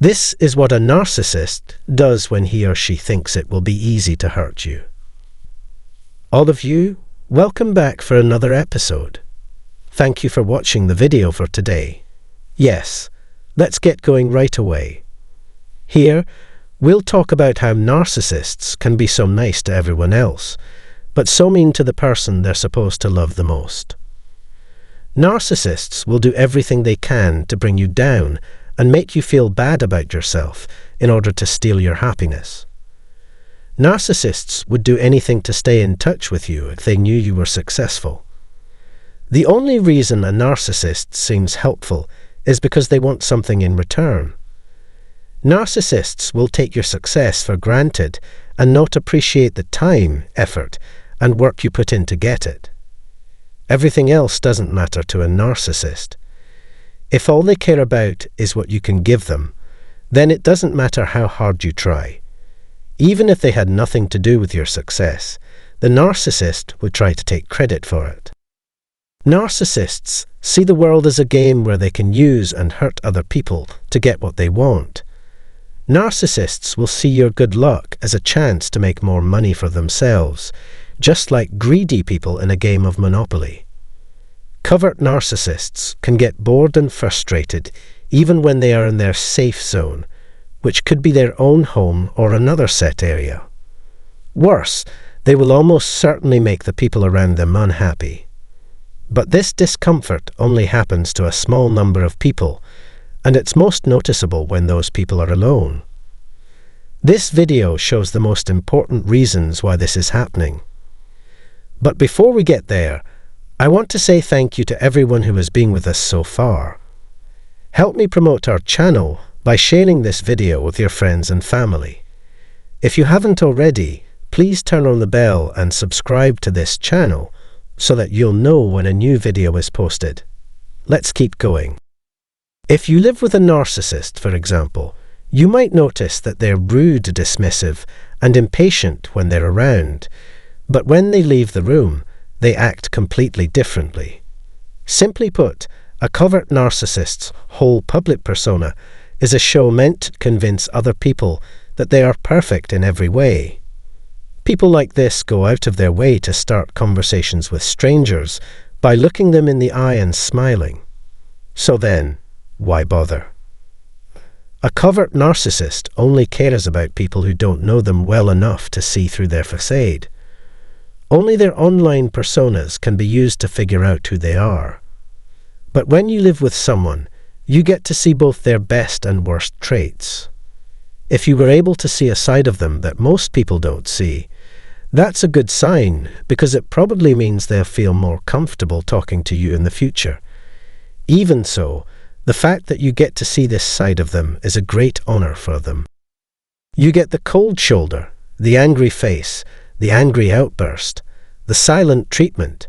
This is what a narcissist does when he or she thinks it will be easy to hurt you. All of you, welcome back for another episode. Thank you for watching the video for today. Yes, let's get going right away. Here, we'll talk about how narcissists can be so nice to everyone else, but so mean to the person they're supposed to love the most. Narcissists will do everything they can to bring you down and make you feel bad about yourself in order to steal your happiness. Narcissists would do anything to stay in touch with you if they knew you were successful. The only reason a narcissist seems helpful is because they want something in return. Narcissists will take your success for granted and not appreciate the time, effort, and work you put in to get it. Everything else doesn't matter to a narcissist. If all they care about is what you can give them, then it doesn't matter how hard you try. Even if they had nothing to do with your success, the narcissist would try to take credit for it. Narcissists see the world as a game where they can use and hurt other people to get what they want. Narcissists will see your good luck as a chance to make more money for themselves, just like greedy people in a game of Monopoly. Covert narcissists can get bored and frustrated even when they are in their safe zone, which could be their own home or another set area. Worse, they will almost certainly make the people around them unhappy. But this discomfort only happens to a small number of people, and it's most noticeable when those people are alone. This video shows the most important reasons why this is happening. But before we get there, I want to say thank you to everyone who has been with us so far. Help me promote our channel by sharing this video with your friends and family. If you haven't already, please turn on the bell and subscribe to this channel so that you'll know when a new video is posted. Let's keep going. If you live with a narcissist, for example, you might notice that they're rude, dismissive, and impatient when they're around, but when they leave the room, they act completely differently. Simply put, a covert narcissist's whole public persona is a show meant to convince other people that they are perfect in every way. People like this go out of their way to start conversations with strangers by looking them in the eye and smiling. So then, why bother? A covert narcissist only cares about people who don't know them well enough to see through their facade. Only their online personas can be used to figure out who they are. But when you live with someone, you get to see both their best and worst traits. If you were able to see a side of them that most people don't see, that's a good sign because it probably means they'll feel more comfortable talking to you in the future. Even so, the fact that you get to see this side of them is a great honor for them. You get the cold shoulder, the angry face, the angry outburst, the silent treatment,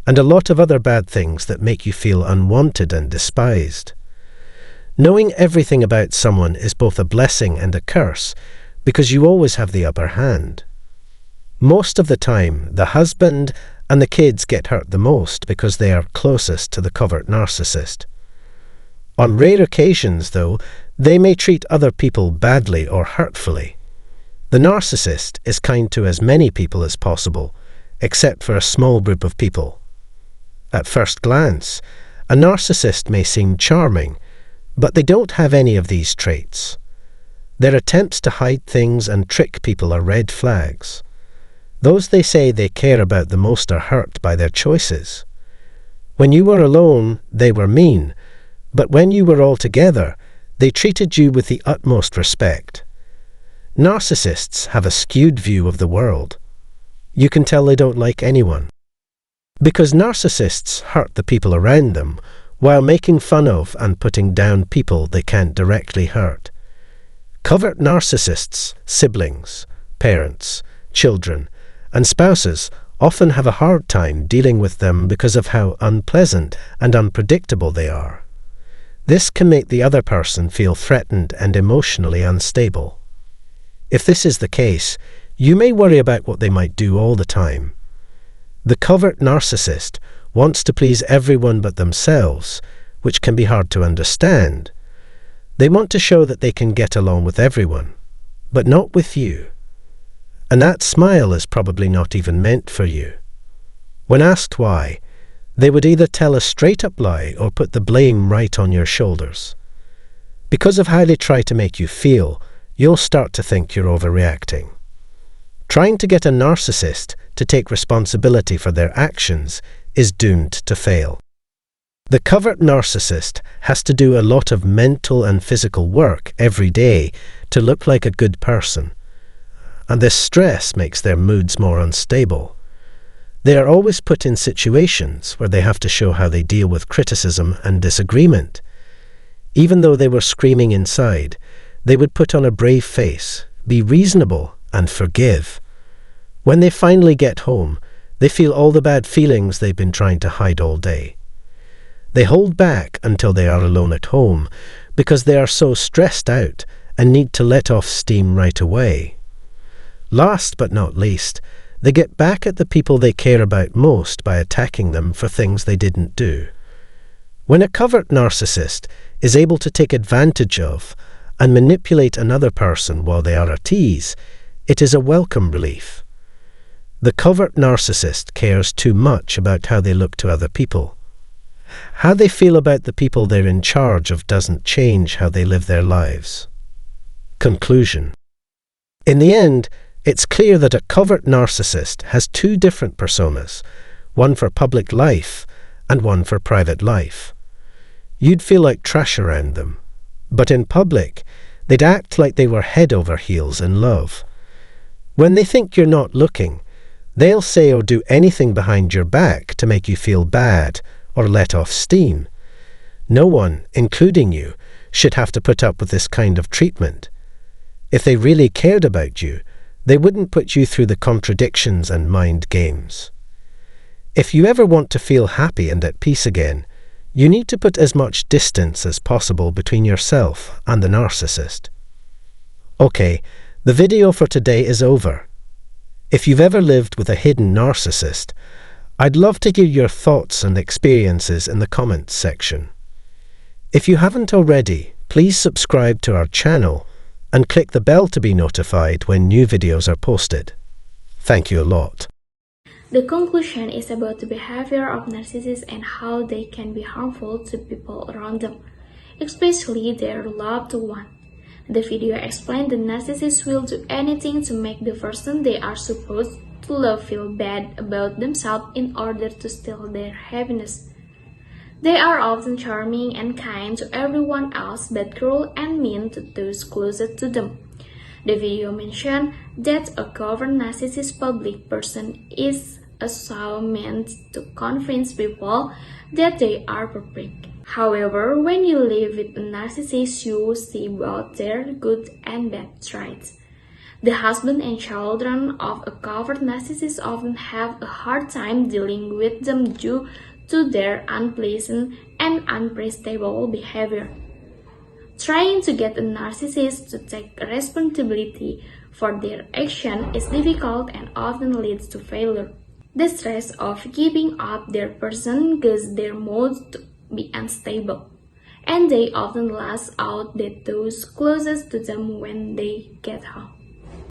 and a lot of other bad things that make you feel unwanted and despised. Knowing everything about someone is both a blessing and a curse because you always have the upper hand. Most of the time, the husband and the kids get hurt the most because they are closest to the covert narcissist. On rare occasions, though, they may treat other people badly or hurtfully. The narcissist is kind to as many people as possible, except for a small group of people. At first glance, a narcissist may seem charming, but they don't have any of these traits. Their attempts to hide things and trick people are red flags. Those they say they care about the most are hurt by their choices. When you were alone, they were mean, but when you were all together, they treated you with the utmost respect. Narcissists have a skewed view of the world. You can tell they don't like anyone. Because narcissists hurt the people around them while making fun of and putting down people they can't directly hurt. Covert narcissists, siblings, parents, children, and spouses often have a hard time dealing with them because of how unpleasant and unpredictable they are. This can make the other person feel threatened and emotionally unstable. If this is the case, you may worry about what they might do all the time. The covert narcissist wants to please everyone but themselves, which can be hard to understand. They want to show that they can get along with everyone, but not with you. And that smile is probably not even meant for you. When asked why, they would either tell a straight-up lie or put the blame right on your shoulders. Because of how they try to make you feel, you'll start to think you're overreacting. Trying to get a narcissist to take responsibility for their actions is doomed to fail. The covert narcissist has to do a lot of mental and physical work every day to look like a good person, and this stress makes their moods more unstable. They are always put in situations where they have to show how they deal with criticism and disagreement. Even though they were screaming inside, they would put on a brave face, be reasonable, and forgive. When they finally get home, they feel all the bad feelings they've been trying to hide all day. They hold back until they are alone at home because they are so stressed out and need to let off steam right away. Last but not least, they get back at the people they care about most by attacking them for things they didn't do. When a covert narcissist is able to take advantage of and manipulate another person while they are at ease, it is a welcome relief. The covert narcissist cares too much about how they look to other people. How they feel about the people they're in charge of doesn't change how they live their lives. Conclusion. In the end, it's clear that a covert narcissist has two different personas, one for public life and one for private life. You'd feel like trash around them, but in public, they'd act like they were head over heels in love. When they think you're not looking, they'll say or do anything behind your back to make you feel bad or let off steam. No one, including you, should have to put up with this kind of treatment. If they really cared about you, they wouldn't put you through the contradictions and mind games. If you ever want to feel happy and at peace again, you need to put as much distance as possible between yourself and the narcissist. Okay, the video for today is over. If you've ever lived with a hidden narcissist, I'd love to hear your thoughts and experiences in the comments section. If you haven't already, please subscribe to our channel and click the bell to be notified when new videos are posted. Thank you a lot. The conclusion is about the behavior of narcissists and how they can be harmful to people around them, especially their loved one. The video explained the narcissists will do anything to make the person they are supposed to love feel bad about themselves in order to steal their happiness. They are often charming and kind to everyone else but cruel and mean to those closest to them. The video mentioned that a covert narcissist public person is a show meant to convince people that they are perfect. However, when you live with a narcissist, you see both their good and bad traits. The husband and children of a covert narcissist often have a hard time dealing with them due to their unpleasant and unpredictable behavior. Trying to get a narcissist to take responsibility for their action is difficult and often leads to failure. The stress of giving up their person causes their mood to be unstable, and they often lash out at those closest to them when they get home.